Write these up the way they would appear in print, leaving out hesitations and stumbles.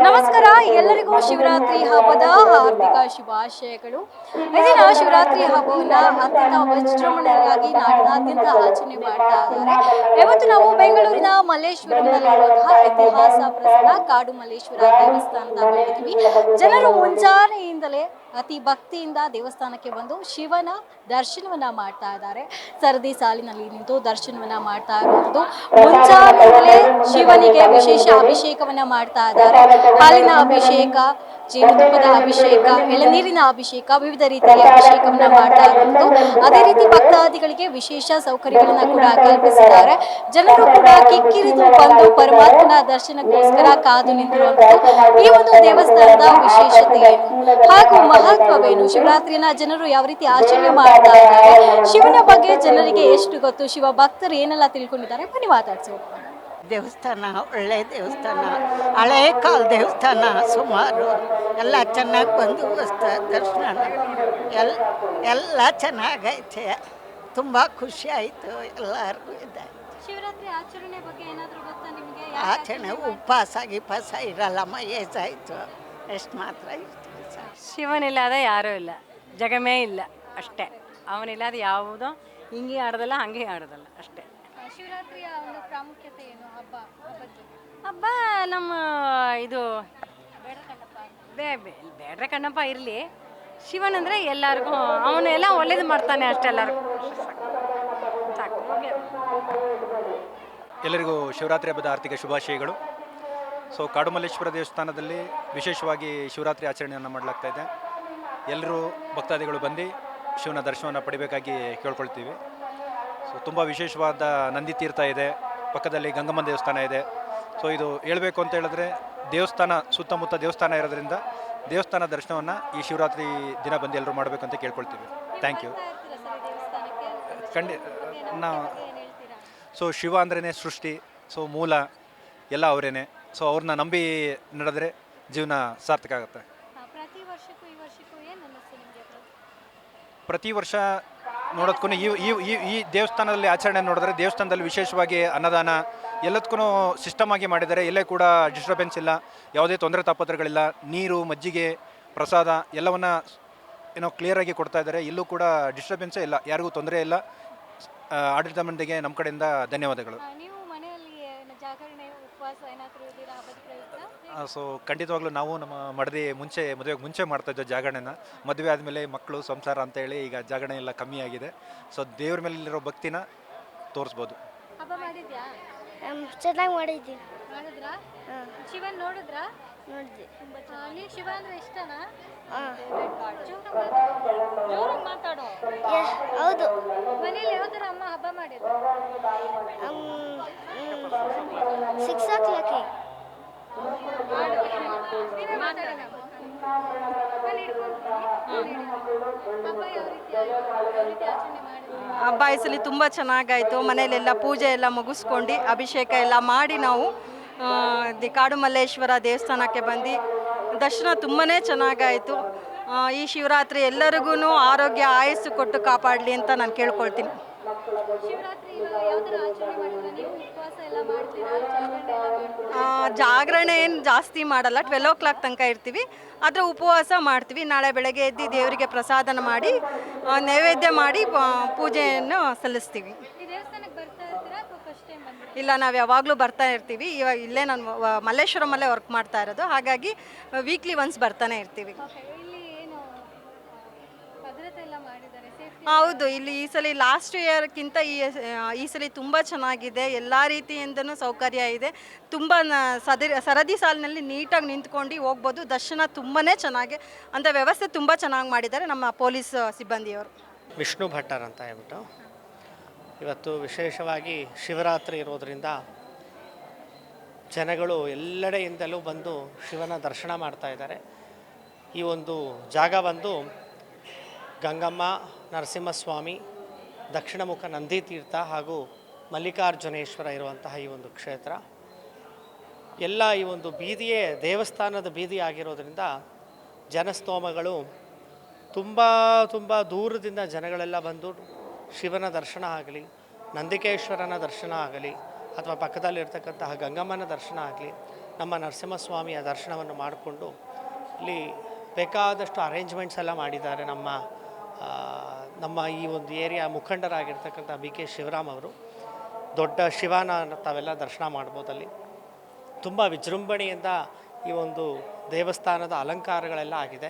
ನಮಸ್ಕಾರ, ಎಲ್ಲರಿಗೂ ಶಿವರಾತ್ರಿ ಹಬ್ಬದ ಹಾರ್ದಿಕ ಶುಭಾಶಯಗಳು. ಇದೀನ ಶಿವರಾತ್ರಿ ಹಬ್ಬವನ್ನ ಅತ್ಯಂತ ವಿಜೃಂಭಣೆಯಾಗಿ ನಾಡಿನಾದ್ಯಂತ ಆಚರಣೆ ಮಾಡ್ತಾ ಇದ್ದಾರೆ. ಇವತ್ತು ನಾವು ಬೆಂಗಳೂರಿನ ಮಲ್ಲೇಶ್ವರಂನಲ್ಲಿರುವಂತಹ ಇತಿಹಾಸ ಪ್ರಸಿದ್ಧ ಕಾಡು ಮಲ್ಲೇಶ್ವರ ದೇವಸ್ಥಾನದ ಬಂದಿದ್ದೀವಿ. ಜನರು ಮುಂಜಾನೆಯಿಂದಲೇ ಅತಿ ಭಕ್ತಿಯಿಂದ ದೇವಸ್ಥಾನಕ್ಕೆ ಬಂದು ಶಿವನ ದರ್ಶನವನ್ನ ಮಾಡ್ತಾ ಇದ್ದಾರೆ. ಸರದಿ ಸಾಲಿನಲ್ಲಿ ನಿಂತು ದರ್ಶನವನ್ನ ಮಾಡ್ತಾ ಇರುವುದು. ಮುಂಜಾನೆಯಿಂದಲೇ ಶಿವನಿಗೆ ವಿಶೇಷ ಅಭಿಷೇಕವನ್ನ ಮಾಡ್ತಾ ಇದ್ದಾರೆ. ಹಾಲಿನ ಅಭಿಷೇಕ, ಜೇನುತುಪ್ಪದ ಅಭಿಷೇಕ, ಎಳನೀರಿನ ಅಭಿಷೇಕ, ವಿವಿಧ ರೀತಿಯ ಅಭಿಷೇಕವನ್ನ ಮಾಡ್ತಾ ಇರುವುದು. ಅದೇ ರೀತಿ ಭಕ್ತಾದಿಗಳಿಗೆ ವಿಶೇಷ ಸೌಕರ್ಯಗಳನ್ನ ಕೂಡ ಕಲ್ಪಿಸಿದ್ದಾರೆ. ಜನರು ಕೂಡ ಕಿಕ್ಕಿರಿದು ಬಂದು ಪರಮಾತ್ಮನ ದರ್ಶನಕ್ಕೋಸ್ಕರ ಕಾದು ನಿಂತಿರುವಂತದ್ದು ಈ ಒಂದು ದೇವಸ್ಥಾನದ ವಿಶೇಷತೆ ಏನು ಹಾಗೂ ಮಹತ್ವವೇನು, ಶಿವರಾತ್ರಿಯನ್ನ ಜನರು ಯಾವ ರೀತಿ ಆಚರಣೆ ಮಾಡ್ತಾ ಇದ್ದಾರೆ, ಶಿವನ ಬಗ್ಗೆ ಜನರಿಗೆ ಎಷ್ಟು ಗೊತ್ತು, ಶಿವ ಭಕ್ತರು ಏನೆಲ್ಲ ತಿಳ್ಕೊಂಡಿದ್ದಾರೆ, ಬನ್ನಿ ಮಾತಾಡ್ಸೋಣ. ದೇವಸ್ಥಾನ ಒಳ್ಳೆ ದೇವಸ್ಥಾನ, ಹಳೆ ಕಾಲ ದೇವಸ್ಥಾನ. ಸುಮಾರು ಎಲ್ಲ ಚೆನ್ನಾಗಿ ಬಂದು ದರ್ಶನ ಎಲ್ಲ ಚೆನ್ನಾಗೈತೆ. ತುಂಬ ಖುಷಿ ಆಯಿತು ಎಲ್ಲರಿಗೂ. ಶಿವರಾತ್ರಿ ಆಚರಣೆ ಬಗ್ಗೆ ಏನಾದರೂ ಗೊತ್ತಾ ನಿಮಗೆ? ಆಚರಣೆ ಉಪವಾಸ ಗಿಪಾಸ ಇರಲ್ಲಮ್ಮ, ಏಸಾಯಿತು ಎಷ್ಟು ಮಾತ್ರ ಇರ್ತೀವಿ ಸರ್. ಶಿವನಿಲ್ಲದ ಯಾರೂ ಇಲ್ಲ, ಜಗಮೇ ಇಲ್ಲ ಅಷ್ಟೇ. ಅವನಿಲ್ಲದ ಯಾವುದೋ ಹಿಂಗೆ ಆಡೋದಲ್ಲ ಹಂಗೆ ಆಡೋದಲ್ಲ ಅಷ್ಟೇ. ಶಿವರಾತ್ರಿಯ ಒಂದು ಪ್ರಾಮುಖ್ಯತೆ ಏನು? ಹಬ್ಬ ನಮ್ಮ ಇದು ಬೇಡ್ರೆ ಕಣ್ಣಪ್ಪ ಇರಲಿ, ಶಿವನಂದರೆ ಎಲ್ಲರಿಗೂ ಅವನೆಲ್ಲ ಒಳ್ಳೇದು ಮಾಡ್ತಾನೆ ಅಷ್ಟೇ. ಎಲ್ಲರಿಗೂ ಸಾಕು. ಎಲ್ಲರಿಗೂ ಶಿವರಾತ್ರಿ ಹಬ್ಬದ ಆರ್ಥಿಕ ಶುಭಾಶಯಗಳು. ಸೊ ಕಾಡುಮಲ್ಲೇಶ್ವರ ದೇವಸ್ಥಾನದಲ್ಲಿ ವಿಶೇಷವಾಗಿ ಶಿವರಾತ್ರಿ ಆಚರಣೆಯನ್ನು ಮಾಡಲಾಗ್ತಾ ಇದೆ. ಎಲ್ಲರೂ ಭಕ್ತಾದಿಗಳು ಬಂದು ಶಿವನ ದರ್ಶನವನ್ನು ಪಡಿಬೇಕಾಗಿ ಕೇಳ್ಕೊಳ್ತೀವಿ. ಸೊ ತುಂಬ ವಿಶೇಷವಾದ ನಂದಿ ತೀರ್ಥ ಇದೆ, ಪಕ್ಕದಲ್ಲಿ ಗಂಗಮ್ಮ ದೇವಸ್ಥಾನ ಇದೆ. ಸೊ ಇದು ಹೇಳಬೇಕು ಅಂತ ಹೇಳಿದ್ರೆ ದೇವಸ್ಥಾನ ಸುತ್ತಮುತ್ತ ದೇವಸ್ಥಾನ ಇರೋದ್ರಿಂದ ದೇವಸ್ಥಾನ ದರ್ಶನವನ್ನು ಈ ಶಿವರಾತ್ರಿ ದಿನ ಬಂದು ಎಲ್ಲರೂ ಮಾಡಬೇಕು ಅಂತ ಕೇಳ್ಕೊಳ್ತೀವಿ. Thank you. ಸೊ ಶಿವ ಅಂದ್ರೇ ಸೃಷ್ಟಿ, ಸೊ ಮೂಲ ಎಲ್ಲ ಅವರೇನೆ. ಸೊ ಅವ್ರನ್ನ ನಂಬಿ ನಡೆದ್ರೆ ಜೀವನ ಸಾರ್ಥಕ ಆಗುತ್ತೆ. ಪ್ರತಿ ವರ್ಷ ನೋಡೋದಕ್ಕೂ ಈ ದೇವಸ್ಥಾನದಲ್ಲಿ ಆಚರಣೆ ನೋಡಿದ್ರೆ ದೇವಸ್ಥಾನದಲ್ಲಿ ವಿಶೇಷವಾಗಿ ಅನ್ನದಾನ ಎಲ್ಲದಕ್ಕೂ ಸಿಸ್ಟಮ್ ಆಗಿ ಮಾಡಿದ್ದಾರೆ. ಎಲ್ಲೇ ಕೂಡ ಡಿಸ್ಟರ್ಬೆನ್ಸ್ ಇಲ್ಲ, ಯಾವುದೇ ತೊಂದರೆ ತಾಪತ್ರಗಳಿಲ್ಲ. ನೀರು, ಮಜ್ಜಿಗೆ, ಪ್ರಸಾದ ಎಲ್ಲವನ್ನ ಕ್ಲಿಯರಾಗಿ ಕೊಡ್ತಾ ಇದ್ದಾರೆ. ಎಲ್ಲೂ ಕೂಡ ಡಿಸ್ಟರ್ಬೆನ್ಸೇ ಇಲ್ಲ, ಯಾರಿಗೂ ತೊಂದರೆ ಇಲ್ಲ. ಆಡಳಿತ ಮಂಡಳಿಗೆ ನಮ್ಮ ಕಡೆಯಿಂದ ಧನ್ಯವಾದಗಳು. ಸೊ ಖಂಡಿತವಾಗ್ಲೂ ನಾವು ನಮ್ಮ ಮದುವೆಗೆ ಮುಂಚೆ ಮಾಡ್ತಾ ಇದ್ದೋ ಜಾಗರಣೆನ. ಮದುವೆ ಆದಮೇಲೆ ಮಕ್ಕಳು ಸಂಸಾರ ಅಂತೇಳಿ ಈಗ ಜಾಗರಣೆ ಎಲ್ಲ ಕಮ್ಮಿ ಆಗಿದೆ. ಸೊ ದೇವ್ರ ಮೇಲಿರೋ ಭಕ್ತಿನ ತೋರಿಸ್ಬೋದು. ಚೆನ್ನಾಗಿ ಮಾಡಿದ್ದೀವಿ. ಶಿವನ್ ನೋಡಿದ್ರಾ? ನೋಡಿದ್ವಿ. ನೀವು ಶಿವ ಅಂದ್ರೆ ಇಷ್ಟನಾ? ಮಾತಾಡೋ. ಹೌದು. ಮನೇಲಿ ಯಾವ ಥರ ಅಮ್ಮ ಹಬ್ಬ ಮಾಡಿದ್ರು? 6 o'clock. ಹಬ್ಬ ಈ ಸಲ ತುಂಬ ಚೆನ್ನಾಗಾಯಿತು. ಮನೆಯಲ್ಲೆಲ್ಲ ಪೂಜೆ ಎಲ್ಲ ಮುಗಿಸ್ಕೊಂಡು ಅಭಿಷೇಕ ಎಲ್ಲ ಮಾಡಿ ನಾವು ಕಾಡು ಮಲ್ಲೇಶ್ವರ ದೇವಸ್ಥಾನಕ್ಕೆ ಬಂದು ದರ್ಶನ ತುಂಬಾ ಚೆನ್ನಾಗಾಯಿತು. ಈ ಶಿವರಾತ್ರಿ ಎಲ್ಲರಿಗೂ ಆರೋಗ್ಯ ಆಯಸ್ಸು ಕೊಟ್ಟು ಕಾಪಾಡಲಿ ಅಂತ ನಾನು ಕೇಳ್ಕೊಳ್ತೀನಿ. ಜಾಗರಣೆ ಏನು ಜಾಸ್ತಿ ಮಾಡಲ್ಲ, 12 o'clock ತನಕ ಇರ್ತೀವಿ. ಆದರೆ ಉಪವಾಸ ಮಾಡ್ತೀವಿ. ನಾಳೆ ಬೆಳಗ್ಗೆ ಎದ್ದು ದೇವರಿಗೆ ಪ್ರಸಾದನ ಮಾಡಿ ನೈವೇದ್ಯ ಮಾಡಿ ಪೂಜೆಯನ್ನು ಸಲ್ಲಿಸ್ತೀವಿ. ಇಲ್ಲ, ನಾವು ಯಾವಾಗಲೂ ಬರ್ತಾ ಇರ್ತೀವಿ. ಇವಾಗ ಇಲ್ಲೇ ನಾನು ಮಲ್ಲೇಶ್ವರಮಲ್ಲೇ ವರ್ಕ್ ಮಾಡ್ತಾ ಇರೋದು, ಹಾಗಾಗಿ ವೀಕ್ಲಿ ಒನ್ಸ್ ಬರ್ತಾನೆ ಇರ್ತೀವಿ. ಹೌದು, ಇಲ್ಲಿ ಈ ಸಲ ಲಾಸ್ಟ್ ಇಯರ್ಕ್ಕಿಂತ ಈ ಸಲ ತುಂಬ ಚೆನ್ನಾಗಿದೆ. ಎಲ್ಲ ರೀತಿಯಿಂದನೂ ಸೌಕರ್ಯ ಇದೆ. ತುಂಬ ಸರದಿ ಸಾಲಿನಲ್ಲಿ ನೀಟಾಗಿ ನಿಂತ್ಕೊಂಡು ಹೋಗ್ಬೋದು. ದರ್ಶನ ತುಂಬಾ ಚೆನ್ನಾಗಿ ಅಂತ ವ್ಯವಸ್ಥೆ ತುಂಬ ಚೆನ್ನಾಗಿ ಮಾಡಿದ್ದಾರೆ ನಮ್ಮ ಪೊಲೀಸ್ ಸಿಬ್ಬಂದಿಯವರು. ವಿಷ್ಣು ಭಟ್ಟರ್ ಅಂತ ಹೇಳ್ಬಿಟ್ಟು ಇವತ್ತು ವಿಶೇಷವಾಗಿ ಶಿವರಾತ್ರಿ ಇರೋದರಿಂದ ಜನಗಳು ಎಲ್ಲೆಡೆಯಿಂದಲೂ ಬಂದು ಶಿವನ ದರ್ಶನ ಮಾಡ್ತಾ ಇದ್ದಾರೆ. ಈ ಒಂದು ಜಾಗ ಬಂದು ಗಂಗಮ್ಮ, ನರಸಿಂಹಸ್ವಾಮಿ, ದಕ್ಷಿಣಮುಖ ನಂದಿ ತೀರ್ಥ ಹಾಗೂ ಮಲ್ಲಿಕಾರ್ಜುನೇಶ್ವರ ಇರುವಂತಹ ಈ ಒಂದು ಕ್ಷೇತ್ರ ಎಲ್ಲ ಈ ಒಂದು ಬೀದಿಯೇ ದೇವಸ್ಥಾನದ ಬೀದಿ ಆಗಿರೋದ್ರಿಂದ ಜನಸ್ತೋಮಗಳು ತುಂಬ ದೂರದಿಂದ ಜನಗಳೆಲ್ಲ ಬಂದು ಶಿವನ ದರ್ಶನ ಆಗಲಿ, ನಂದಿಕೇಶ್ವರನ ದರ್ಶನ ಆಗಲಿ, ಅಥವಾ ಪಕ್ಕದಲ್ಲಿರ್ತಕ್ಕಂತಹ ಗಂಗಮ್ಮನ ದರ್ಶನ ಆಗಲಿ ನಮ್ಮ ನರಸಿಂಹಸ್ವಾಮಿಯ ದರ್ಶನವನ್ನು ಮಾಡಿಕೊಂಡು ಇಲ್ಲಿ ಬೇಕಾದಷ್ಟು ಅರೇಂಜ್ಮೆಂಟ್ಸ್ ಎಲ್ಲ ಮಾಡಿದ್ದಾರೆ. ನಮ್ಮ ಈ ಒಂದು ಏರಿಯಾ ಮುಖಂಡರಾಗಿರ್ತಕ್ಕಂಥ ಬಿ ಕೆ ಶಿವರಾಮ್ ಅವರು ದೊಡ್ಡ ಶಿವನ ತಾವೆಲ್ಲ ದರ್ಶನ ಮಾಡ್ಬೋದಲ್ಲಿ. ತುಂಬ ವಿಜೃಂಭಣೆಯಿಂದ ಈ ಒಂದು ದೇವಸ್ಥಾನದ ಅಲಂಕಾರಗಳೆಲ್ಲ ಆಗಿದೆ.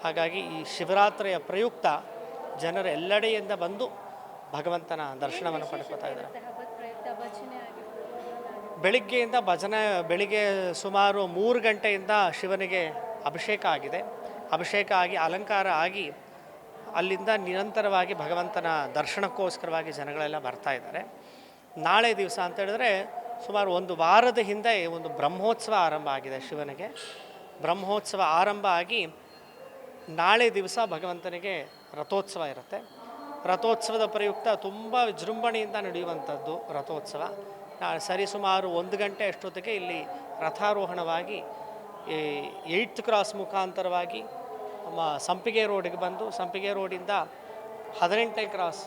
ಹಾಗಾಗಿ ಈ ಶಿವರಾತ್ರಿಯ ಪ್ರಯುಕ್ತ ಜನರು ಎಲ್ಲೆಡೆಯಿಂದ ಬಂದು ಭಗವಂತನ ದರ್ಶನವನ್ನು ಪಡ್ಕೋತಾ ಇದ್ದಾರೆ. ಬೆಳಿಗ್ಗೆಯಿಂದ ಬೆಳಿಗ್ಗೆ ಸುಮಾರು 3 ಗಂಟೆಯಿಂದ ಶಿವನಿಗೆ ಅಭಿಷೇಕ ಆಗಿದೆ. ಅಭಿಷೇಕ ಆಗಿ ಅಲಂಕಾರ ಆಗಿ ಅಲ್ಲಿಂದ ನಿರಂತರವಾಗಿ ಭಗವಂತನ ದರ್ಶನಕ್ಕೋಸ್ಕರವಾಗಿ ಜನಗಳೆಲ್ಲ ಬರ್ತಾ ಇದ್ದಾರೆ. ನಾಳೆ ದಿವಸ ಅಂತ ಹೇಳಿದ್ರೆ ಸುಮಾರು 1 ವಾರದ ಹಿಂದೆ ಒಂದು ಬ್ರಹ್ಮೋತ್ಸವ ಆರಂಭ ಆಗಿದೆ. ಶಿವನಿಗೆ ಬ್ರಹ್ಮೋತ್ಸವ ಆರಂಭ ಆಗಿ ನಾಳೆ ದಿವಸ ಭಗವಂತನಿಗೆ ರಥೋತ್ಸವ ಇರುತ್ತೆ. ರಥೋತ್ಸವದ ಪ್ರಯುಕ್ತ ತುಂಬ ವಿಜೃಂಭಣೆಯಿಂದ ನಡೆಯುವಂಥದ್ದು ರಥೋತ್ಸವ. ಸರಿಸುಮಾರು 1 ಗಂಟೆ ಅಷ್ಟೊತ್ತಿಗೆ ಇಲ್ಲಿ ರಥಾರೋಹಣವಾಗಿ 8th ಕ್ರಾಸ್ ಮುಖಾಂತರವಾಗಿ ನಮ್ಮ ಸಂಪಿಗೆ ರೋಡಿಗೆ ಬಂದು ಸಂಪಿಗೆ ರೋಡಿಂದ 18ನೇ ಕ್ರಾಸ್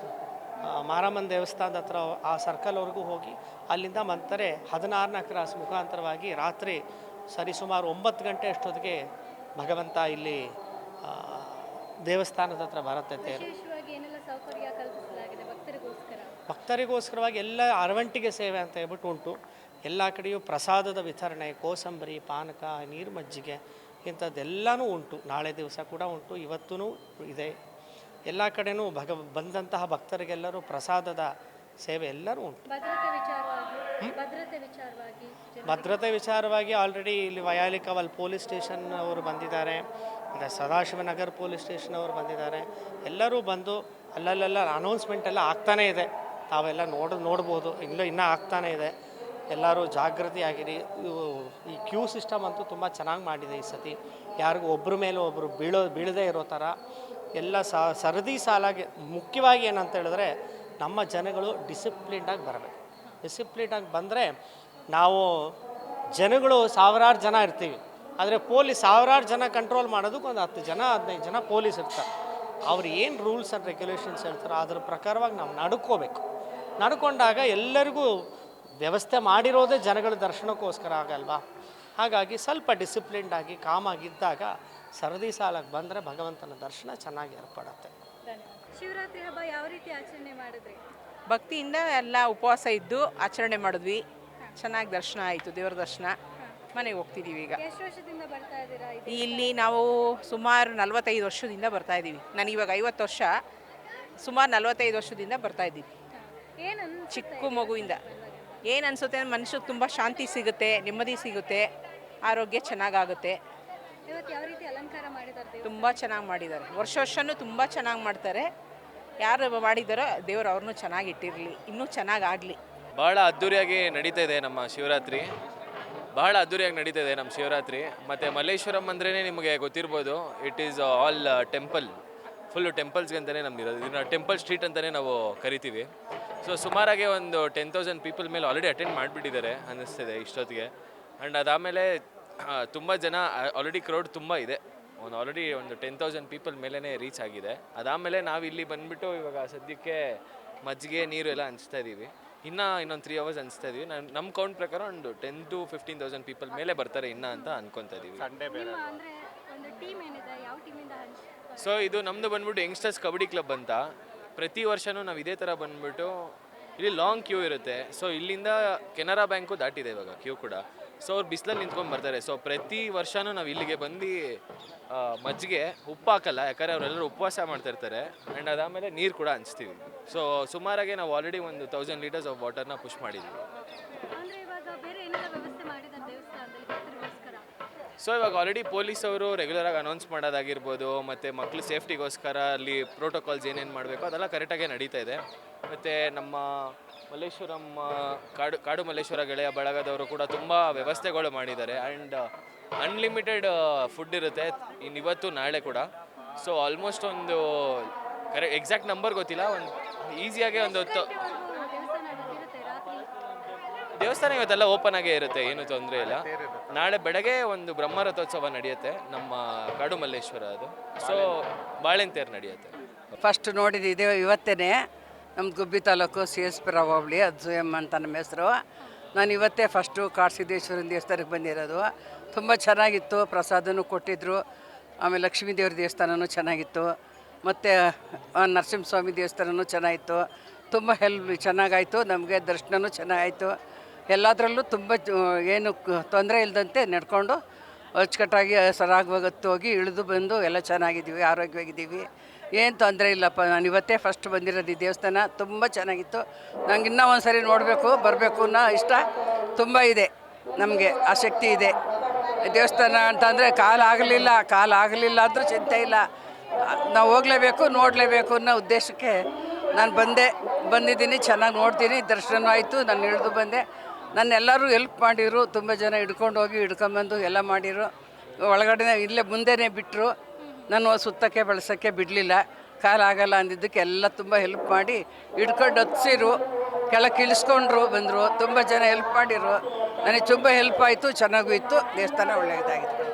ಮಾರಮ್ಮನ ದೇವಸ್ಥಾನದ ಹತ್ರ ಆ ಸರ್ಕಲ್ವರೆಗೂ ಹೋಗಿ ಅಲ್ಲಿಂದ ಮತ್ತೆ 16ನೇ ಕ್ರಾಸ್ ಮುಖಾಂತರವಾಗಿ ರಾತ್ರಿ ಸರಿಸುಮಾರು 9 ಗಂಟೆ ಅಷ್ಟೊತ್ತಿಗೆ ಭಗವಂತ ಇಲ್ಲಿ ದೇವಸ್ಥಾನದ ಹತ್ರ ಬರುತ್ತೆ ತೇರು. ಭಕ್ತರಿಗೋಸ್ಕರವಾಗಿ ಎಲ್ಲ ಅರವಂಟಿಗೆ ಸೇವೆ ಅಂತ ಹೇಳ್ಬಿಟ್ಟು ಉಂಟು. ಎಲ್ಲ ಕಡೆಯೂ ಪ್ರಸಾದದ ವಿತರಣೆ, ಕೋಸಂಬರಿ, ಪಾನಕ, ನೀರು ಮಜ್ಜಿಗೆ ಇಂಥದ್ದೆಲ್ಲನೂ ಉಂಟು. ನಾಳೆ ದಿವಸ ಕೂಡ ಉಂಟು, ಇವತ್ತೂ ಇದೆ. ಎಲ್ಲ ಕಡೆಯೂ ಬಂದಂತಹ ಭಕ್ತರಿಗೆಲ್ಲರೂ ಪ್ರಸಾದದ ಸೇವೆ ಎಲ್ಲರೂ ಉಂಟು. ಭದ್ರತೆ ವಿಚಾರವಾಗಿ ಆಲ್ರೆಡಿ ಇಲ್ಲಿ ವಯಾಲಿಕವಲ್ ಪೊಲೀಸ್ ಸ್ಟೇಷನ್ ಅವರು ಬಂದಿದ್ದಾರೆ, ಮತ್ತು ಸದಾಶಿವನಗರ್ ಪೊಲೀಸ್ ಸ್ಟೇಷನ್ ಅವರು ಬಂದಿದ್ದಾರೆ. ಎಲ್ಲರೂ ಬಂದು ಅಲ್ಲಲ್ಲೆಲ್ಲ ಅನೌನ್ಸ್ಮೆಂಟ್ ಎಲ್ಲ ಆಗ್ತಾನೇ ಇದೆ. ತಾವೆಲ್ಲ ನೋಡ್ಬೋದು, ಇನ್ನೂ ಆಗ್ತಾನೇ ಇದೆ. ಎಲ್ಲರೂ ಜಾಗೃತಿಯಾಗಿರಿ. ಈ ಕ್ಯೂ ಸಿಸ್ಟಮ್ ಅಂತೂ ತುಂಬ ಚೆನ್ನಾಗಿ ಮಾಡಿದೆ ಈ ಸತಿ. ಯಾರಿಗೂ ಒಬ್ಬರ ಮೇಲೆ ಒಬ್ಬರು ಬೀಳದೇ ಇರೋ ಥರ ಎಲ್ಲ ಸರದಿ ಸಾಲಾಗಿ. ಮುಖ್ಯವಾಗಿ ಏನಂತ ಹೇಳಿದ್ರೆ ನಮ್ಮ ಜನಗಳು ಡಿಸಿಪ್ಲಿನ್ಡಾಗಿ ಬರಬೇಕು. ಡಿಸಿಪ್ಲಿನ್ಡಾಗಿ ಬಂದರೆ ನಾವು ಜನಗಳು ಸಾವಿರಾರು ಜನ ಇರ್ತೀವಿ, ಆದರೆ ಪೊಲೀಸ್ ಸಾವಿರಾರು ಜನ ಕಂಟ್ರೋಲ್ ಮಾಡೋದಕ್ಕೆ ಒಂದು 10 ಜನ 15 ಜನ ಪೊಲೀಸ್ ಇರ್ತಾರೆ. ಅವ್ರು ಏನು ರೂಲ್ಸ್ ಆ್ಯಂಡ್ ರೆಗ್ಯುಲೇಷನ್ಸ್ ಹೇಳ್ತಾರೋ ಅದ್ರ ಪ್ರಕಾರವಾಗಿ ನಾವು ನಡ್ಕೋಬೇಕು. ನಡ್ಕೊಂಡಾಗ ಎಲ್ಲರಿಗೂ ವ್ಯವಸ್ಥೆ ಮಾಡಿರೋದೇ ಜನಗಳ ದರ್ಶನಕ್ಕೋಸ್ಕರ ಆಗಲ್ವಾ. ಹಾಗಾಗಿ ಸ್ವಲ್ಪ ಡಿಸಿಪ್ಲಿನ್ಡಾಗಿ ಕಾಮಾಗಿದ್ದಾಗ ಸರದಿ ಸಾಲಕ್ಕೆ ಬಂದರೆ ಭಗವಂತನ ದರ್ಶನ ಚೆನ್ನಾಗಿ ಏರ್ಪಡುತ್ತೆ. ಶಿವರಾತ್ರಿ ಹಬ್ಬ ಯಾವ ರೀತಿ ಆಚರಣೆ ಮಾಡಿದ್ರಿ? ಭಕ್ತಿಯಿಂದ ಎಲ್ಲ ಉಪವಾಸ ಇದ್ದು ಆಚರಣೆ ಮಾಡಿದ್ವಿ. ಚೆನ್ನಾಗಿ ದರ್ಶನ ಆಯಿತು, ದೇವರ ದರ್ಶನ. ಮನೆಗೆ ಹೋಗ್ತಿದ್ದೀವಿ ಈಗ. ಎಷ್ಟು ವರ್ಷದಿಂದ ಬರ್ತಾ ಇದ್ದೀರಾ ಇಲ್ಲಿ ನಾವು ಸುಮಾರು 45 ವರ್ಷದಿಂದ ಬರ್ತಾ ಇದ್ದೀವಿ. ನನಗಿವಾಗ 50 ವರ್ಷ, ಸುಮಾರು 45 ವರ್ಷದಿಂದ ಬರ್ತಾ ಇದ್ದೀವಿ. ಚಿಕ್ಕ ಮಗುವಿಂದ ಏನು ಅನಿಸುತ್ತೆ ಅಂದರೆ ಮನುಷ್ಯಕ್ಕೆ ತುಂಬ ಶಾಂತಿ ಸಿಗುತ್ತೆ, ನೆಮ್ಮದಿ ಸಿಗುತ್ತೆ, ಆರೋಗ್ಯ ಚೆನ್ನಾಗಾಗುತ್ತೆ. ತುಂಬ ಚೆನ್ನಾಗಿ ಮಾಡಿದ್ದಾರೆ. ವರ್ಷನೂ ತುಂಬ ಚೆನ್ನಾಗಿ ಮಾಡ್ತಾರೆ. ಯಾರು ಮಾಡಿದಾರೋ ದೇವರು ಅವ್ರನ್ನೂ ಚೆನ್ನಾಗಿ ಇಟ್ಟಿರಲಿ, ಇನ್ನೂ ಚೆನ್ನಾಗಾಗಲಿ. ಭಾಳ ಅದ್ಧೂರಿಯಾಗಿ ನಡೀತಾ ಇದೆ ನಮ್ಮ ಶಿವರಾತ್ರಿ. ಭಾಳ ಅದ್ಧೂರಿಯಾಗಿ ನಡೀತಾ ಇದೆ ನಮ್ಮ ಶಿವರಾತ್ರಿ. ಮತ್ತು ಮಲ್ಲೇಶ್ವರಂ ಅಂದ್ರೇ ನಿಮಗೆ ಗೊತ್ತಿರ್ಬೋದು, it is all temple, full ಟೆಂಪಲ್ಸ್ಗೆ ಅಂತಲೇ ನಮ್ದು ಇರೋದು. ಇದನ್ನು ಟೆಂಪಲ್ ಸ್ಟ್ರೀಟ್ ಅಂತಲೇ ನಾವು ಕರಿತೀವಿ. ಸೊ ಸುಮಾರಾಗಿ ಒಂದು 10,000 ಪೀಪಲ್ ಮೇಲೆ ಆಲ್ರೆಡಿ ಅಟೆಂಡ್ ಮಾಡಿಬಿಟ್ಟಿದ್ದಾರೆ ಅನ್ನಿಸ್ತಿದೆ ಇಷ್ಟೊತ್ತಿಗೆ. ಆ್ಯಂಡ್ ಅದಾದಮೇಲೆ ತುಂಬ ಜನ ಆಲ್ರೆಡಿ ಕ್ರೌಡ್ ತುಂಬ ಇದೆ. ಆಲ್ರೆಡಿ ಒಂದು 10,000 ಪೀಪಲ್ ಮೇಲೇ ರೀಚ್ ಆಗಿದೆ. ಅದಾದಮೇಲೆ ನಾವು ಇಲ್ಲಿ ಬಂದುಬಿಟ್ಟು ಇವಾಗ ಸದ್ಯಕ್ಕೆ ಮಜ್ಜಿಗೆ ನೀರು ಎಲ್ಲ ಹಂಚ್ತಾ ಇದ್ದೀವಿ. ಇನ್ನೊಂದು 3 hours ಹಂಚ್ತಾ ಇದ್ದೀವಿ. ನಮ್ಮ ಕೌಂಟ್ ಪ್ರಕಾರ ಒಂದು 10,000 to 15,000 ಪೀಪಲ್ ಮೇಲೆ ಬರ್ತಾರೆ ಅಂತ ಅನ್ಕೊತಾ ಇದ್ದೀವಿ. ಸೊ ಇದು ನಮ್ಮದು ಬಂದ್ಬಿಟ್ಟು ಯಂಗ್ಸ್ಟರ್ಸ್ ಕಬಡ್ಡಿ ಕ್ಲಬ್ ಅಂತ. ಪ್ರತಿ ವರ್ಷವೂ ನಾವು ಇದೇ ಥರ ಬಂದುಬಿಟ್ಟು ಇಲ್ಲಿ ಲಾಂಗ್ ಕ್ಯೂ ಇರುತ್ತೆ. ಸೊ ಇಲ್ಲಿಂದ ಕೆನರಾ ಬ್ಯಾಂಕು ದಾಟಿದೆ ಇವಾಗ ಕ್ಯೂ ಕೂಡ. ಸೊ ಅವ್ರು ಬಿಸಿಲಲ್ಲಿ ನಿಂತ್ಕೊಂಡು ಬರ್ತಾರೆ. ಸೊ ಪ್ರತಿ ವರ್ಷವೂ ನಾವು ಇಲ್ಲಿಗೆ ಬಂದು ಮಜ್ಜಿಗೆ ಉಪ್ಪು ಹಾಕಲ್ಲ, ಯಾಕಂದರೆ ಅವರೆಲ್ಲರೂ ಉಪವಾಸ ಮಾಡ್ತಿರ್ತಾರೆ. ಆ್ಯಂಡ್ ಅದಾದಮೇಲೆ ನೀರು ಕೂಡ ಹಂಚ್ತೀವಿ. ಸೊ ಸುಮಾರಾಗಿ ನಾವು ಆಲ್ರೆಡಿ ಒಂದು 1000 ಲೀಟರ್ಸ್ ಆಫ್ ವಾಟರ್ನ ಪುಷ್ ಮಾಡಿದ್ದೀವಿ. ಸೊ ಇವಾಗ ಆಲ್ರೆಡಿ ಪೊಲೀಸ್ ಅವರು ರೆಗ್ಯುಲರಾಗಿ ಅನೌನ್ಸ್ ಮಾಡೋದಾಗಿರ್ಬೋದು, ಮತ್ತು ಮಕ್ಕಳು ಸೇಫ್ಟಿಗೋಸ್ಕರ ಅಲ್ಲಿ ಪ್ರೋಟೋಕಾಲ್ಸ್ ಏನೇನು ಮಾಡಬೇಕು ಅದೆಲ್ಲ ಕರೆಕ್ಟಾಗಿ ನಡೀತಾ ಇದೆ. ಮತ್ತು ನಮ್ಮ ಮಲ್ಲೇಶ್ವರಂ ಕಾಡು ಮಲ್ಲೇಶ್ವರ ಗೆಳೆಯ ಬಳಗದವರು ಕೂಡ ತುಂಬ ವ್ಯವಸ್ಥೆಗಳು ಮಾಡಿದ್ದಾರೆ. ಆ್ಯಂಡ್ ಅನ್ಲಿಮಿಟೆಡ್ ಫುಡ್ ಇರುತ್ತೆ ಇವತ್ತು ನಾಳೆ ಕೂಡ. ಸೊ ಆಲ್ಮೋಸ್ಟ್ ಒಂದು ಎಕ್ಸಾಕ್ಟ್ ನಂಬರ್ ಗೊತ್ತಿಲ್ಲ, ಒಂದು ಈಸಿಯಾಗಿ ಒಂದು ದೇವಸ್ಥಾನ ಇವತ್ತೆಲ್ಲ ಓಪನ್ ಆಗೇ ಇರುತ್ತೆ, ಏನೂ ತೊಂದರೆ ಇಲ್ಲ. ನಾಳೆ ಬೆಳಗ್ಗೆ ಒಂದು ಬ್ರಹ್ಮರಥೋತ್ಸವ ನಡೆಯುತ್ತೆ ನಮ್ಮ ಕಾಡು ಮಲ್ಲೇಶ್ವರ, ಅದು. ಸೊ ಬಾಳೆಂತೇರು ನಡೆಯುತ್ತೆ. ಫಸ್ಟ್ ನೋಡಿದ್ದೆ ಇವತ್ತೇ. ನಮ್ಮ ಗುಬ್ಬಿ ತಾಲೂಕು CSP ಹೋಬಳಿ ಅಜ್ಜು ಎಮ್ ಅಂತ ನಮ್ಮ ಹೆಸರು. ನಾನು ಇವತ್ತೇ ಫಸ್ಟು ಕಾಡಸಿದ್ದೇಶ್ವರನ ದೇವಸ್ಥಾನಕ್ಕೆ ಬಂದಿರೋದು. ತುಂಬ ಚೆನ್ನಾಗಿತ್ತು, ಪ್ರಸಾದನೂ ಕೊಟ್ಟಿದ್ದರು. ಆಮೇಲೆ ಲಕ್ಷ್ಮೀ ದೇವ್ರ ದೇವಸ್ಥಾನವೂ ಚೆನ್ನಾಗಿತ್ತು, ಮತ್ತು ನರಸಿಂಹಸ್ವಾಮಿ ದೇವಸ್ಥಾನವೂ ಚೆನ್ನಾಗಿತ್ತು. ತುಂಬ ಚೆನ್ನಾಗಾಯಿತು, ನಮಗೆ ದರ್ಶನವೂ ಚೆನ್ನಾಗಾಯಿತು. ಎಲ್ಲದರಲ್ಲೂ ತುಂಬ ಏನು ತೊಂದರೆ ಇಲ್ಲದಂತೆ ನಡ್ಕೊಂಡು ಅಚ್ಚುಕಟ್ಟಾಗಿ ಸರಾಗವಾಗಿ ಹೋಗಿ ಇಳಿದು ಬಂದು ಎಲ್ಲ ಚೆನ್ನಾಗಿದ್ದೀವಿ, ಆರೋಗ್ಯವಾಗಿದ್ದೀವಿ, ಏನು ತೊಂದರೆ ಇಲ್ಲಪ್ಪ. ನಾನು ಇವತ್ತೇ ಫಸ್ಟ್ ಬಂದಿರೋದು ಈ ದೇವಸ್ಥಾನ, ತುಂಬ ಚೆನ್ನಾಗಿತ್ತು. ನಂಗೆ ಇನ್ನೂ ಒಂದು ಸರಿ ಬರಬೇಕು ಅನ್ನೋ ಇಷ್ಟ ತುಂಬ ಇದೆ. ನಮಗೆ ಆಸಕ್ತಿ ಇದೆ. ದೇವಸ್ಥಾನ ಅಂತಂದರೆ ಕಾಲಾಗಲಿಲ್ಲ ಅಂದರೂ ಚಿಂತೆ ಇಲ್ಲ, ನಾವು ಹೋಗಲೇಬೇಕು, ನೋಡಲೇಬೇಕು ಅನ್ನೋ ಉದ್ದೇಶಕ್ಕೆ ನಾನು ಬಂದಿದ್ದೀನಿ. ಚೆನ್ನಾಗಿ ನೋಡ್ತೀನಿ, ದರ್ಶನ ಆಯಿತು, ನಾನು ಇಳಿದು ಬಂದೆ. ನನ್ನೆಲ್ಲರೂ ಹೆಲ್ಪ್ ಮಾಡಿದರು, ತುಂಬ ಜನ ಹಿಡ್ಕೊಂಬಂದು ಎಲ್ಲ ಮಾಡಿರು. ಒಳಗಡೆ ಇಲ್ಲೇ ಮುಂದೆನೇ ಬಿಟ್ಟರು, ನಾನು ಸುತ್ತಕ್ಕೆ ಬಳಸೋಕ್ಕೆ ಬಿಡಲಿಲ್ಲ. ಕಾಲಾಗಲ್ಲ ಅಂದಿದ್ದಕ್ಕೆ ಎಲ್ಲ ತುಂಬ ಹೆಲ್ಪ್ ಮಾಡಿ ಹಿಡ್ಕೊಂಡು ಹತ್ತಿಸಿರು, ಕೆಳಗೆ ಇಳಿಸ್ಕೊಂಡ್ರು ಬಂದರು. ತುಂಬ ಜನ ಹೆಲ್ಪ್ ಮಾಡಿರು, ನನಗೆ ತುಂಬ ಹೆಲ್ಪ್ ಆಯಿತು, ಚೆನ್ನಾಗೂ ಇತ್ತು. ದೇವಸ್ಥಾನ ಒಳ್ಳೆಯದಾಗಿತ್ತು,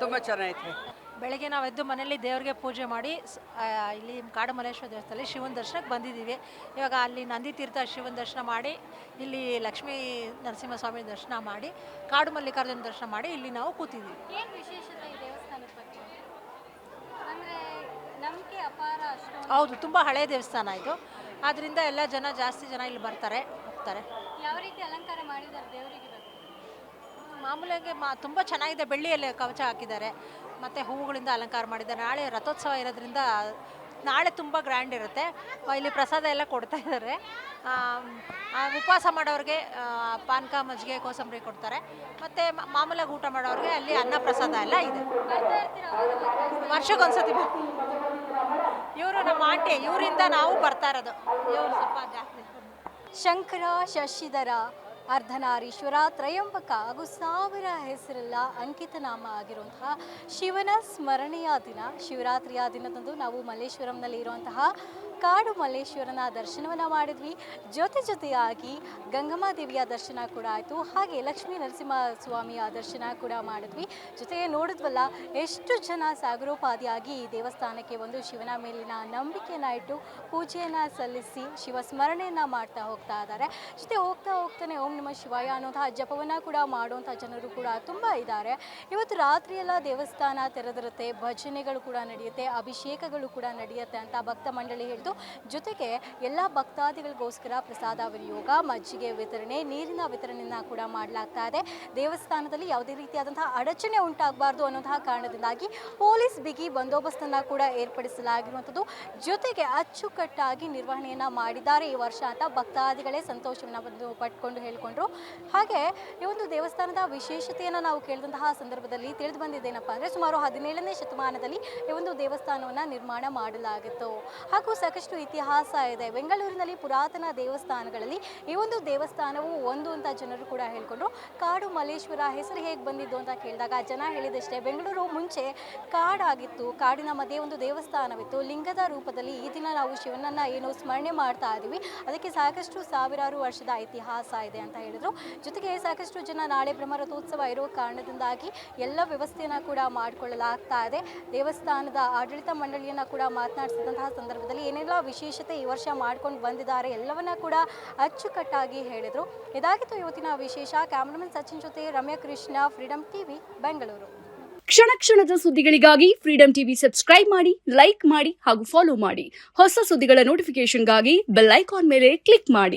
ತುಂಬ ಚೆನ್ನಾಗಿತ್ತು. ಬೆಳಗ್ಗೆ ನಾವು ಎದ್ದು ಮನೇಲಿ ದೇವರಿಗೆ ಪೂಜೆ ಮಾಡಿ ಇಲ್ಲಿ ಕಾಡುಮಲ್ಲೇಶ್ವರ ದೇವಸ್ಥಾನದಲ್ಲಿ ಶಿವನ ದರ್ಶನಕ್ಕೆ ಬಂದಿದ್ದೀವಿ. ಇವಾಗ ಅಲ್ಲಿ ನಂದಿ ತೀರ್ಥ ಶಿವನ ದರ್ಶನ ಮಾಡಿ, ಇಲ್ಲಿ ಲಕ್ಷ್ಮೀ ನರಸಿಂಹಸ್ವಾಮಿ ದರ್ಶನ ಮಾಡಿ, ಕಾಡು ಮಲ್ಲಿಕಾರ್ಜುನ ದರ್ಶನ ಮಾಡಿ ಇಲ್ಲಿ ನಾವು ಕೂತಿದ್ದೀವಿ. ಏನು ವಿಶೇಷತೆ ಈ ದೇವಸ್ಥಾನದ ಬಗ್ಗೆ? ಅಂದರೆ ನಂಬಿಕೆ ಅಪಾರ ಅಷ್ಟು. ಹೌದು, ತುಂಬ ಹಳೆಯ ದೇವಸ್ಥಾನ ಇದು, ಆದ್ದರಿಂದ ಎಲ್ಲ ಜಾಸ್ತಿ ಜನ ಇಲ್ಲಿ ಬರ್ತಾರೆ, ಹೋಗ್ತಾರೆ. ಯಾವ ರೀತಿ ಅಲಂಕಾರ ಮಾಡಿದ್ದಾರೆ ದೇವರಿಗೆ? ಮಾಮೂಲಿಯಾಗಿ ತುಂಬ ಚೆನ್ನಾಗಿದೆ, ಬೆಳ್ಳಿಯಲ್ಲಿ ಕವಚ ಹಾಕಿದ್ದಾರೆ, ಮತ್ತು ಹೂವುಗಳಿಂದ ಅಲಂಕಾರ ಮಾಡಿದ್ದಾರೆ. ನಾಳೆ ರಥೋತ್ಸವ ಇರೋದ್ರಿಂದ ನಾಳೆ ತುಂಬ ಗ್ರ್ಯಾಂಡ್ ಇರುತ್ತೆ. ಇಲ್ಲಿ ಪ್ರಸಾದ ಎಲ್ಲ ಕೊಡ್ತಾ ಇದ್ದಾರೆ. ಉಪವಾಸ ಮಾಡೋರಿಗೆ ಪಾನಕ, ಮಜ್ಜಿಗೆ, ಕೋಸಂಬರಿ ಕೊಡ್ತಾರೆ. ಮತ್ತು ಮಾಮೂಲಾಗಿ ಊಟ ಮಾಡೋರಿಗೆ ಅಲ್ಲಿ ಅನ್ನ ಪ್ರಸಾದ ಎಲ್ಲ ಇದೆ. ವರ್ಷಕ್ಕೊಂದ್ಸತಿ ಇವರು ನಮ್ಮ ಆಂಟಿ, ಇವರಿಂದ ನಾವು ಬರ್ತಾ ಇರೋದು. ಇವರು ಸ್ವಲ್ಪ ಜಾಸ್ತಿ. ಶಂಕರ, ಶಶಿಧರ, ಅರ್ಧನಾರೀಶ್ವರ, ತ್ರಯಂಬಕ ಹಾಗೂ 1000 ಹೆಸರೆಲ್ಲ ಅಂಕಿತನಾಮ ಆಗಿರುವಂತಹ ಶಿವನ ಸ್ಮರಣೆಯ ದಿನ ಶಿವರಾತ್ರಿಯ ದಿನದಂದು ನಾವು ಮಲ್ಲೇಶ್ವರಂನಲ್ಲಿ ಇರುವಂತಹ ಕಾಡು ಮಲ್ಲೇಶ್ವರನ ದರ್ಶನವನ್ನು ಮಾಡಿದ್ವಿ. ಜೊತೆಯಾಗಿ ಗಂಗಮ್ಮ ದೇವಿಯ ದರ್ಶನ ಕೂಡ ಆಯಿತು, ಹಾಗೆ ಲಕ್ಷ್ಮೀ ನರಸಿಂಹಸ್ವಾಮಿಯ ದರ್ಶನ ಕೂಡ ಮಾಡಿದ್ವಿ. ಜೊತೆಗೆ ನೋಡಿದ್ವಲ್ಲ ಎಷ್ಟು ಜನ ಸಾಗರೋಪಾದಿಯಾಗಿ ಈ ದೇವಸ್ಥಾನಕ್ಕೆ ಒಂದು ಶಿವನ ಮೇಲಿನ ನಂಬಿಕೆಯನ್ನು ಇಟ್ಟು ಪೂಜೆಯನ್ನು ಸಲ್ಲಿಸಿ ಶಿವ ಸ್ಮರಣೆಯನ್ನು ಮಾಡ್ತಾ ಹೋಗ್ತಾ ಇದ್ದಾರೆ. ಜೊತೆ ಹೋಗ್ತಾನೆ ಓಂ ನಮಃ ಶಿವಾಯ ಅನ್ನೋಂತಹ ಜಪವನ್ನು ಕೂಡ ಮಾಡುವಂಥ ಜನರು ಕೂಡ ತುಂಬ ಇದ್ದಾರೆ. ಇವತ್ತು ರಾತ್ರಿಯೆಲ್ಲ ದೇವಸ್ಥಾನ ತೆರೆದಿರುತ್ತೆ, ಭಜನೆಗಳು ಕೂಡ ನಡೆಯುತ್ತೆ, ಅಭಿಷೇಕಗಳು ಕೂಡ ನಡೆಯುತ್ತೆ ಅಂತ ಭಕ್ತ ಮಂಡಳಿ ಹೇಳಿತು. ಜೊತೆಗೆ ಎಲ್ಲ ಭಕ್ತಾದಿಗಳಿಗೋಸ್ಕರ ಪ್ರಸಾದ ವಿನಿಯೋಗ, ಮಜ್ಜಿಗೆ ವಿತರಣೆ, ನೀರಿನ ವಿತರಣೆಯನ್ನು ಕೂಡ ಮಾಡಲಾಗ್ತಾ ಇದೆ. ದೇವಸ್ಥಾನದಲ್ಲಿ ಯಾವುದೇ ರೀತಿಯಾದಂತಹ ಅಡಚಣೆ ಉಂಟಾಗಬಾರ್ದು ಅನ್ನೋಂತಹ ಕಾರಣದಿಂದಾಗಿ ಪೊಲೀಸ್ ಬಿಗಿ ಬಂದೋಬಸ್ತನ್ನು ಕೂಡ ಏರ್ಪಡಿಸಲಾಗಿರುವಂಥದ್ದು. ಜೊತೆಗೆ ಅಚ್ಚುಕಟ್ಟಾಗಿ ನಿರ್ವಹಣೆಯನ್ನು ಮಾಡಿದ್ದಾರೆ ಈ ವರ್ಷ ಅಂತ ಭಕ್ತಾದಿಗಳೇ ಸಂತೋಷವನ್ನು ಪಟ್ಕೊಂಡು ಹೇಳಿಕೊಂಡ್ರು. ಹಾಗೆ ಈ ಒಂದು ದೇವಸ್ಥಾನದ ವಿಶೇಷತೆಯನ್ನು ನಾವು ಕೇಳಿದಂತಹ ಸಂದರ್ಭದಲ್ಲಿ ತಿಳಿದು ಬಂದಿದ್ದೇನಪ್ಪ ಅಂದರೆ ಸುಮಾರು 17ನೇ ಶತಮಾನದಲ್ಲಿ ಈ ಒಂದು ದೇವಸ್ಥಾನವನ್ನು ನಿರ್ಮಾಣ ಮಾಡಲಾಗಿತ್ತು. ಹಾಗೂ ಸಾಕಷ್ಟು ಇತಿಹಾಸ ಇದೆ. ಬೆಂಗಳೂರಿನಲ್ಲಿ ಪುರಾತನ ದೇವಸ್ಥಾನಗಳಲ್ಲಿ ಈ ಒಂದು ದೇವಸ್ಥಾನವು ಒಂದು ಅಂತ ಜನರು ಕೂಡ ಹೇಳ್ಕೊಂಡ್ರು. ಕಾಡು ಮಲ್ಲೇಶ್ವರ ಹೆಸರು ಹೇಗೆ ಬಂದಿದ್ದು ಅಂತ ಕೇಳಿದಾಗ ಜನ ಹೇಳಿದಷ್ಟೇ, ಬೆಂಗಳೂರು ಮುಂಚೆ ಕಾಡಾಗಿತ್ತು, ಕಾಡಿನ ಮಧ್ಯೆ ಒಂದು ದೇವಸ್ಥಾನವಿತ್ತು, ಲಿಂಗದ ರೂಪದಲ್ಲಿ ಈ ದಿನ ನಾವು ಶಿವನನ್ನು ಏನು ಸ್ಮರಣೆ ಮಾಡ್ತಾ ಇದ್ದೀವಿ, ಅದಕ್ಕೆ ಸಾಕಷ್ಟು ಸಾವಿರಾರು ವರ್ಷದ ಇತಿಹಾಸ ಇದೆ ಅಂತ ಹೇಳಿದರು. ಜೊತೆಗೆ ಸಾಕಷ್ಟು ಜನ ನಾಳೆ ಬ್ರಹ್ಮರಥೋತ್ಸವ ಇರೋ ಕಾರಣದಿಂದಾಗಿ ಎಲ್ಲ ವ್ಯವಸ್ಥೆಯನ್ನು ಕೂಡ ಮಾಡಿಕೊಳ್ಳಲಾಗ್ತಾ ಇದೆ. ದೇವಸ್ಥಾನದ ಆಡಳಿತ ಮಂಡಳಿಯನ್ನು ಕೂಡ ಮಾತನಾಡಿಸಿದಂತಹ ಸಂದರ್ಭದಲ್ಲಿ ಏನೆಲ್ಲ ವಿಶೇಷತೆ ಈ ವರ್ಷ ಮಾಡ್ಕೊಂಡು ಬಂದಿದ್ದಾರೆ ಎಲ್ಲವನ್ನ ಕೂಡ ಅಚ್ಚುಕಟ್ಟಾಗಿ ಹೇಳಿದರು. ಇದಾಗಿತ್ತು ಇವತ್ತಿನ ವಿಶೇಷ. ಕ್ಯಾಮರಾಮನ್ ಸಚಿನ್ ಜೊತೆ ರಮ್ಯಾ ಕೃಷ್ಣ, ಫ್ರೀಡಂ ಟಿವಿ, ಬೆಂಗಳೂರು. ಕ್ಷಣದ ಸುದ್ದಿಗಳಿಗಾಗಿ ಫ್ರೀಡಂ ಟಿವಿ ಸಬ್ಸ್ಕ್ರೈಬ್ ಮಾಡಿ, ಲೈಕ್ ಮಾಡಿ ಹಾಗೂ ಫಾಲೋ ಮಾಡಿ. ಹೊಸ ಸುದ್ದಿಗಳ ನೋಟಿಫಿಕೇಶನ್ಗಾಗಿ ಬೆಲ್ ಐಕಾನ್ ಮೇಲೆ ಕ್ಲಿಕ್ ಮಾಡಿ.